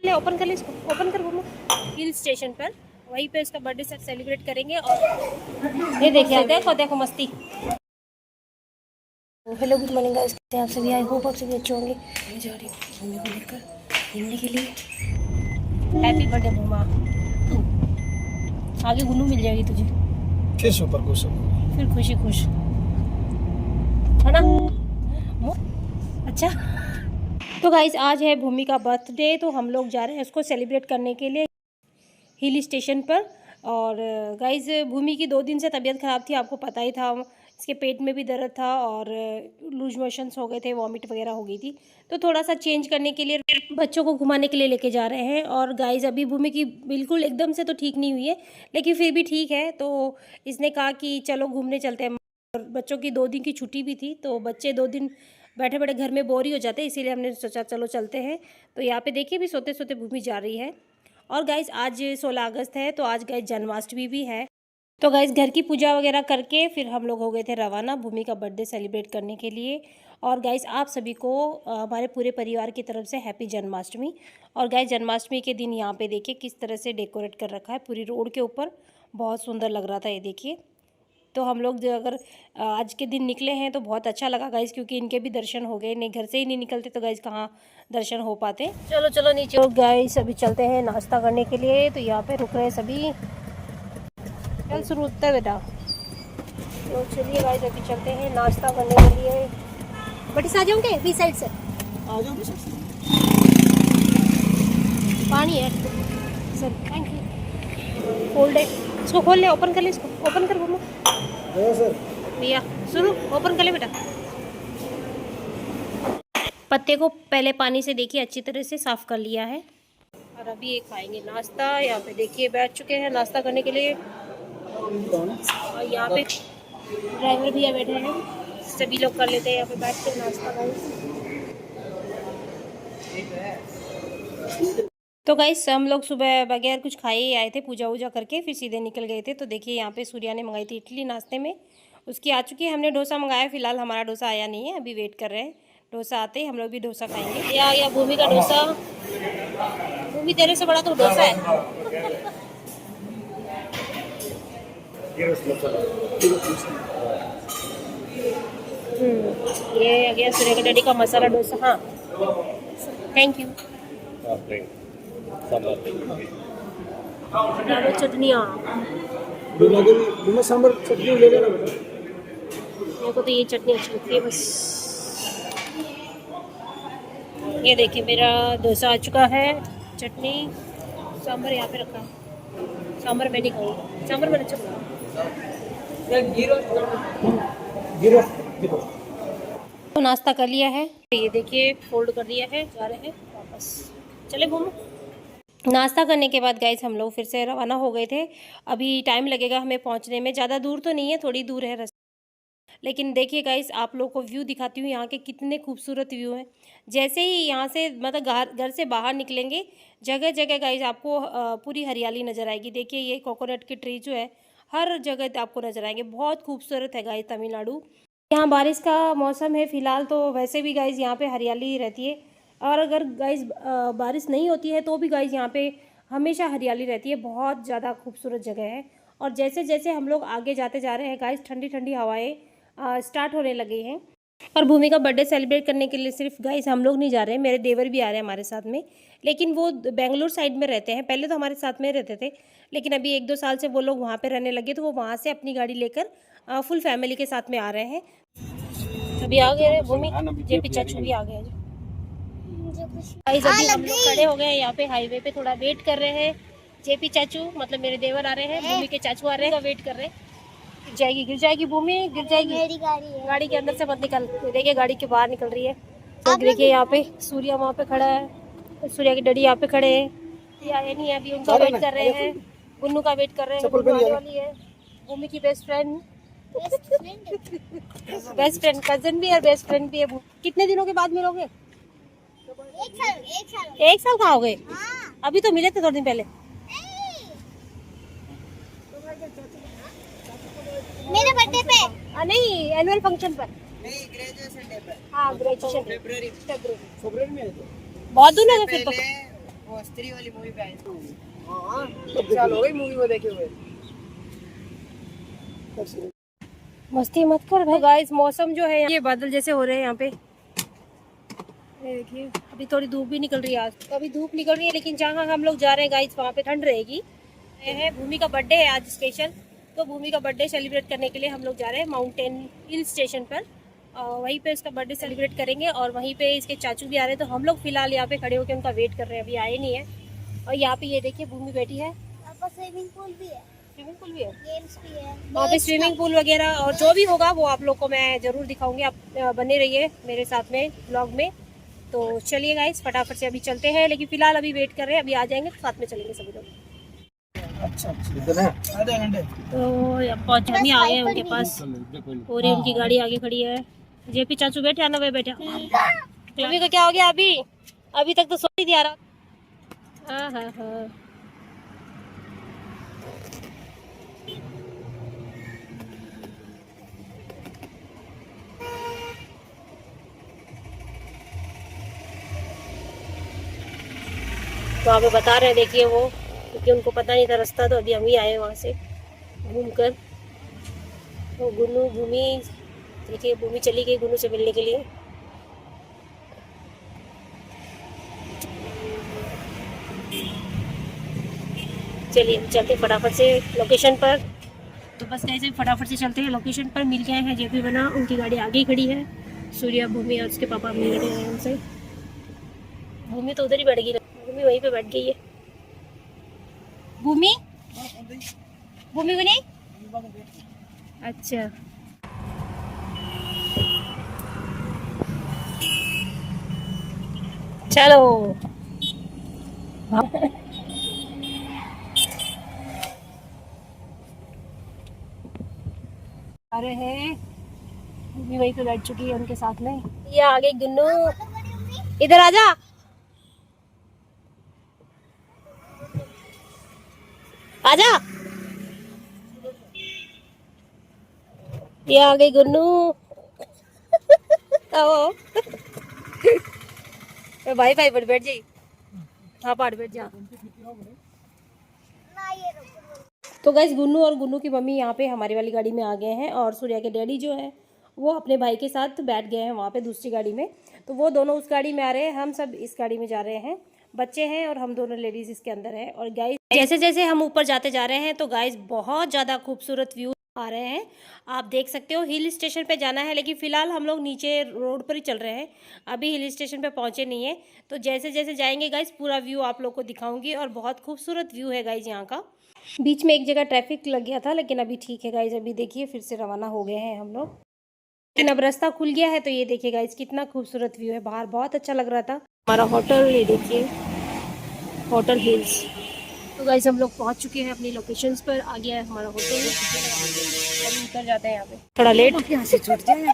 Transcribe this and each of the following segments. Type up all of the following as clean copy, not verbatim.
ले ओपन कर ले इसको, ओपन कर घूमो हिल स्टेशन पर, वहीं पे उसका बर्थडे सब सेलिब्रेट करेंगे। और ये देखिए, देखो देखो मस्ती। हेलो गुड मॉर्निंग गाइस, कैसे हैं आप सभी? आई होप आप सभी अच्छे होंगे। मैं जा रही हूँ भूमि को लेकर घूमने के लिए। हैप्पी बर्थडे भूमा, आगे गुन्नू मिल जाएगी तुझे, फिर सुपर खुश हो, फिर खुशी खुश है ना। अच्छा तो गाइज आज है भूमि का बर्थडे, तो हम लोग जा रहे हैं उसको सेलिब्रेट करने के लिए हिल स्टेशन पर। और गाइज भूमि की 2 दिन से तबीयत ख़राब थी, आपको पता ही था। इसके पेट में भी दर्द था और लूज मोशंस हो गए थे, वॉमिट वगैरह हो गई थी। तो थोड़ा सा चेंज करने के लिए बच्चों को घुमाने के लिए लेके जा रहे हैं। और गाइज अभी भूमि की बिल्कुल एकदम से तो ठीक नहीं हुई है, लेकिन फिर भी ठीक है। तो इसने कहा कि चलो घूमने चलते हैं। और बच्चों की 2 दिन की छुट्टी भी थी, तो बच्चे 2 दिन बैठे बैठे घर में बोर ही हो जाते हैं, इसीलिए हमने सोचा चलो चलते हैं। तो यहाँ पे देखिए भी सोते सोते भूमि जा रही है। और गाइज आज 16 अगस्त है, तो आज गाइज जन्माष्टमी भी है। तो गाइज घर की पूजा वगैरह करके फिर हम लोग हो गए थे रवाना भूमि का बर्थडे सेलिब्रेट करने के लिए। और गाइज आप सभी को हमारे पूरे परिवार की तरफ से हैप्पी जन्माष्टमी। और गाइज जन्माष्टमी के दिन यहाँ पे देखिए किस तरह से डेकोरेट कर रखा है पूरी रोड के ऊपर, बहुत सुंदर लग रहा था ये देखिए। तो हम लोग जो अगर आज के दिन निकले हैं तो बहुत अच्छा लगा गाइज, क्योंकि इनके भी दर्शन हो गए। नहीं घर से ही नहीं निकलते तो गाइज कहाँ दर्शन हो पाते। चलो चलो नीचे। तो गाइज अभी चलते हैं नाश्ता करने के लिए, तो यहाँ पे रुक रहे हैं सभी। चल शुरू होता है बेटा। तो चलिए गाइज अभी चलते हैं नाश्ता करने के लिए। बटी से आ जाऊँगे बीच साइड से, आ जाओ पानी है सर, थैंक यू। फोल्ड है, इसको खोल ले, ओपन कर ले इसको, ओपन कर बोलो सर। भैया। शुरू, ओपन कर ले बेटा। पत्ते को पहले पानी से देखिए अच्छी तरह से साफ कर लिया है। और अभी ये खाएंगे नाश्ता। यहाँ पे देखिए बैठ चुके हैं नाश्ता करने के लिए। और यहाँ पे ड्राइवर भैया बैठे हैं, सभी लोग कर लेते हैं यहाँ पे बैठ के नाश्ता गाइस। तो गाइस हम लोग सुबह बगैर कुछ खाए ही आए थे, पूजा वूजा करके फिर सीधे निकल गए थे। तो देखिए यहाँ पे सूर्या ने मंगाई थी इडली नाश्ते में, उसकी आ चुकी है। हमने डोसा मंगाया, फिलहाल हमारा डोसा आया नहीं है, अभी वेट कर रहे हैं डोसा आते ही हम लोग भी डोसा खाएंगे। या भूमि का डोसा, भूमि तेरे से बड़ा तो डोसा है। ये आ गया सूर्य के डैडी का मसाला डोसा। हाँ थैंक यू। चटनियाँ सांबर चटनी ले लेना बेटा। मेरे को तो ये चटनी अच्छी लगती है बस। ये देखिए मेरा डोसा आ चुका है, चटनी सांभर यहाँ पे रखा है। सांभर मैं नहीं खाऊंगी, सांभर मैंने अच्छा तो नाश्ता कर लिया है, ये देखिए फोल्ड कर दिया है, जा रहे हैं वापस। चले घूमो। नाश्ता करने के बाद गाइस हम लोग फिर से रवाना हो गए थे। अभी टाइम लगेगा हमें पहुंचने में, ज़्यादा दूर तो नहीं है, थोड़ी दूर है रास्ता। लेकिन देखिए गाइस आप लोग को व्यू दिखाती हूँ, यहाँ के कितने खूबसूरत व्यू हैं। जैसे ही यहाँ से मतलब घर से बाहर निकलेंगे, जगह जगह गाइस आपको पूरी हरियाली नज़र आएगी। देखिए ये कोकोनट की ट्री जो है हर जगह आपको नज़र आएंगे, बहुत खूबसूरत है गाइस तमिलनाडु। यहाँ बारिश का मौसम है फिलहाल, तो वैसे भी गाइस यहाँ पे हरियाली रहती है। और अगर गाइस बारिश नहीं होती है तो भी गाइस यहाँ पे हमेशा हरियाली रहती है, बहुत ज़्यादा खूबसूरत जगह है। और जैसे जैसे हम लोग आगे जाते जा रहे हैं गाइस, ठंडी ठंडी हवाएं स्टार्ट होने लगी हैं। और भूमि का बर्थडे सेलिब्रेट करने के लिए सिर्फ गाइस हम लोग नहीं जा रहे हैं, मेरे देवर भी आ रहे हैं हमारे साथ में। लेकिन वो बेंगलुरु साइड में रहते हैं, पहले तो हमारे साथ में रहते थे, लेकिन अभी 1-2 साल से वो लोग वहाँ पे रहने लगे, तो वो वहाँ से अपनी गाड़ी लेकर फुल फैमिली के साथ में आ रहे हैं। अभी आ गए भूमि, जेपी चाचू भी आ गए। गाइस अभी हम लोग खड़े हो गए यहाँ पे हाईवे पे, थोड़ा वेट कर रहे हैं। जेपी चाचू मतलब मेरे देवर आ रहे हैं, भूमि के चाचू आ रहे हैं, वेट कर रहे हैं। गिर जाएगी भूमि, गिर जाएगी। मेरी गाड़ी है, गाड़ी के अंदर से मत निकल। देखिए गाड़ी के बाहर निकल रही है। तो देखिए यहाँ पे सूर्या वहाँ पे खड़ा है, सूर्या के डैडी यहाँ पे खड़े हैं, ये आए नहीं है अभी, उनका वेट कर रहे हैं। गुन्नू का वेट कर रहे हैं, गुन्नू आने वाली है। भूमि की best friend best friend cousin भी है, बेस्ट फ्रेंड भी है। कितने दिनों के बाद मिलोगे? 1 साल कहाँ हो गए? अभी तो मिले थे 2 दिन पहले। मेरे बर्थडे पे? नहीं, एनुअल फंक्शन पर। नहीं, ग्रेजुएशन डे पर। हाँ ग्रेजुएशन फरवरी में है। बहुत दूर है फिर तो। वो स्त्री वाली मूवी पे आए थे। हाँ एक साल हो गई मूवी को देखे हुए। मस्ती मत कर भाई। गाइस मौसम जो है ये बादल जैसे हो रहे हैं यहाँ पे, ये देखिए अभी थोड़ी धूप भी निकल रही है। आज तो अभी धूप निकल रही है, लेकिन जहाँ हम लोग जा रहे हैं गाइस वहाँ पे ठंड रहेगी। ये है भूमि का बर्थडे है आज स्पेशल, तो भूमि का बर्थडे सेलिब्रेट करने के लिए हम लोग जा रहे हैं माउंटेन हिल स्टेशन पर। वहीं पे इसका बर्थडे सेलिब्रेट करेंगे और वहीं पे इसके चाचू भी आ रहे हैं। तो हम लोग फिलहाल यहाँ पे खड़े होकर उनका वेट कर रहे हैं, अभी आए नहीं है। और यहाँ पे ये देखिए भूमि बैठी है। स्विमिंग पूल भी है, स्विमिंग पूल भी है, गेम्स भी है। वहाँ पे स्विमिंग पूल वगैरह और जो भी होगा वो आप लोग को मैं ज़रूर दिखाऊंगी। आप बने रहिए मेरे साथ में ब्लॉग में। तो चलिए गाइस फटाफट से अभी चलते हैं, लेकिन फिलहाल अभी वेट कर रहे हैं, अभी आ जाएंगे तो साथ में चलेंगे सभी लोग। अच्छा कितना आधे घंटे। तो पहुँच हम ही आ गए हैं उनके पास, और ये उनकी गाड़ी आगे खड़ी है। जेपी चाचू बैठे आना भाई बैठे। अभी का क्या हो गया? अभी तक तो सो ही दिया रहा। हाँ हाँ हाँ वहाँ पे बता रहे हैं, देखिए वो, क्योंकि उनको पता नहीं था रास्ता, तो अभी हम ही आए वहाँ से घूम कर। तो गुन्नू भूमि, देखिए भूमि चली गई गुन्नू से मिलने के लिए। चलिए चलते फटाफट से लोकेशन पर। तो बस कैसे फटाफट से चलते हैं लोकेशन पर। मिल गए हैं जेपी बना, उनकी गाड़ी आगे ही खड़ी है। सूर्या भूमि और उसके पापा मिल रहे हैं उनसे। भूमि तो उधर ही बैठ गई, भूमि वहीं पे बैठ गई है। भूमि भूमि को नहीं, अच्छा चलो। आ रहे हैं, भूमि वहीं पे बैठ चुकी है उनके साथ में। ये आगे गुन्नू, इधर आजा। आजा, ये आ गई गुन्नू। आओ भाई भाई पर बैठ जाइए। हाँ पार बैठ जा। तो गाइस गुन्नू और गुन्नू की मम्मी यहाँ पे हमारी वाली गाड़ी में आ गए हैं, और सूर्या के डैडी जो है वो अपने भाई के साथ बैठ गए हैं वहाँ पे दूसरी गाड़ी में। तो वो दोनों उस गाड़ी में आ रहे हैं, हम सब इस गाड़ी में जा रहे हैं। बच्चे हैं और हम दोनों लेडीज इसके अंदर हैं। और गाइस जैसे जैसे हम ऊपर जाते जा रहे हैं तो गाइस बहुत ज़्यादा खूबसूरत व्यू आ रहे हैं, आप देख सकते हो। हिल स्टेशन पे जाना है, लेकिन फ़िलहाल हम लोग नीचे रोड पर ही चल रहे हैं, अभी हिल स्टेशन पे पहुँचे नहीं है। तो जैसे जैसे जाएंगे गाइस पूरा व्यू आप लोग को दिखाऊंगी, और बहुत खूबसूरत व्यू है गाइस यहाँ का। बीच में एक जगह ट्रैफिक लग गया था, लेकिन अभी ठीक है गाइस। अभी देखिए फिर से रवाना हो गए हैं हम लोग, लेकिन अब रास्ता खुल गया है। तो ये देखिए गाइस कितना खूबसूरत व्यू है, बाहर बहुत अच्छा लग रहा था। हमारा होटल ये देखिए, होटल हिल्स। तो गाइस हम लोग पहुंच चुके हैं अपनी लोकेशंस पर, आ गया है हमारा होटल। अभी उतर जाते हैं यहाँ पे, थोड़ा लेट यहाँ से छूट जाए।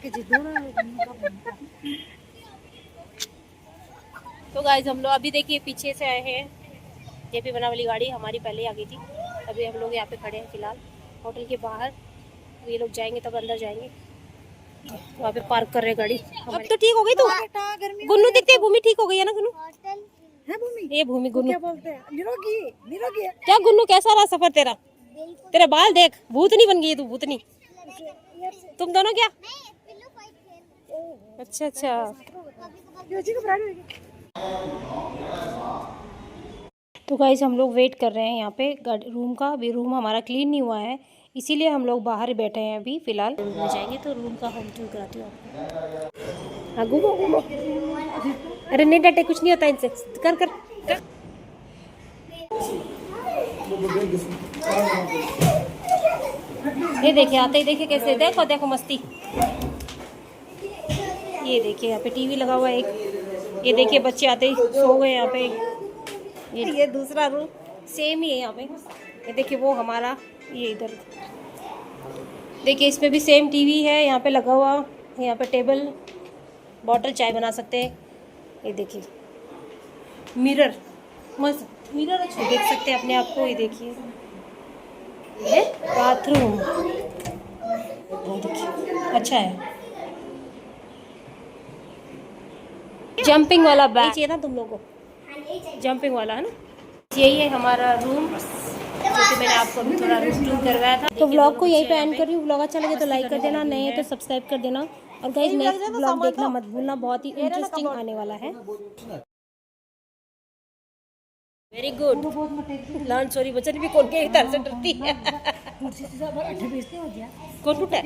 तो गाइस हम लोग अभी देखिए पीछे से आए हैं, जेपी बना वाली गाड़ी हमारी पहले ही आ गई थी। अभी हम लोग यहाँ पे खड़े हैं फिलहाल होटल के बाहर। ये लोग जाएंगे तब अंदर जाएंगे, वहाँ पे पार्क कर रहे हैं गाड़ी। अब तो ठीक हो गई तू गुन्नू, दिखते भूमि ठीक हो गई है ना गुन्नू? है भूमि, ये भूमि गुन्नू क्या बोलते हैं? निरोगी निरोगी है। क्या गुन्नू, कैसा रहा सफर तेरा? तेरे बाल देख, भूतनी बन गई है तू, भूतनी। तुम दोनों क्या? अच्छा अच्छा। तो गाइस हम लोग वेट कर रहे हैं यहाँ पे रूम का। अभी रूम हमारा क्लीन नहीं हुआ है, इसीलिए हम लोग बाहर बैठे हैं अभी फिलहाल। हो जाएंगे तो रूम का होम टूर कराती हूँ आपको। हाँ घूमो घूमो। अरे नहीं डटे, कुछ नहीं होता इनसे, कर कर कर। ये देखिए आते ही देखिए कैसे, देखो देखो मस्ती। ये देखिए यहाँ पे टीवी लगा हुआ है एक। ये देखिए बच्चे आते ही सो गए यहाँ पे। ये दूसरा रूम सेम ही है यहाँ पे। ये देखिए वो हमारा, ये इधर देखिए इसमें भी सेम टीवी है यहाँ पे लगा हुआ। यहाँ पे टेबल, बॉटल चाय बना सकते हैं। ये देखिए मिरर, मस्त मिरर अच्छा देख सकते हैं अपने आप को। ये देखिए ये बाथरूम, देखिए अच्छा है। जंपिंग वाला बैग चाहिए ना तुम लोगों को? जंपिंग वाला है ना। यही है हमारा रूम, क्योंकि मैंने आपको अभी थोड़ा रूम टूर करवाया था। तो व्लॉग को यही पे एंड कर रही हूँ। व्लॉग अच्छा लगे तो लाइक कर देना, नए हैं तो सब्सक्राइब कर देना, और गाइस नेक्स्ट व्लॉग देखना मत भूलना, बहुत ही इंटरेस्टिंग आने वाला है। वेरी गुड लर्न सॉरी बचन भी कौन के इधर से डरती है। कौन टूटा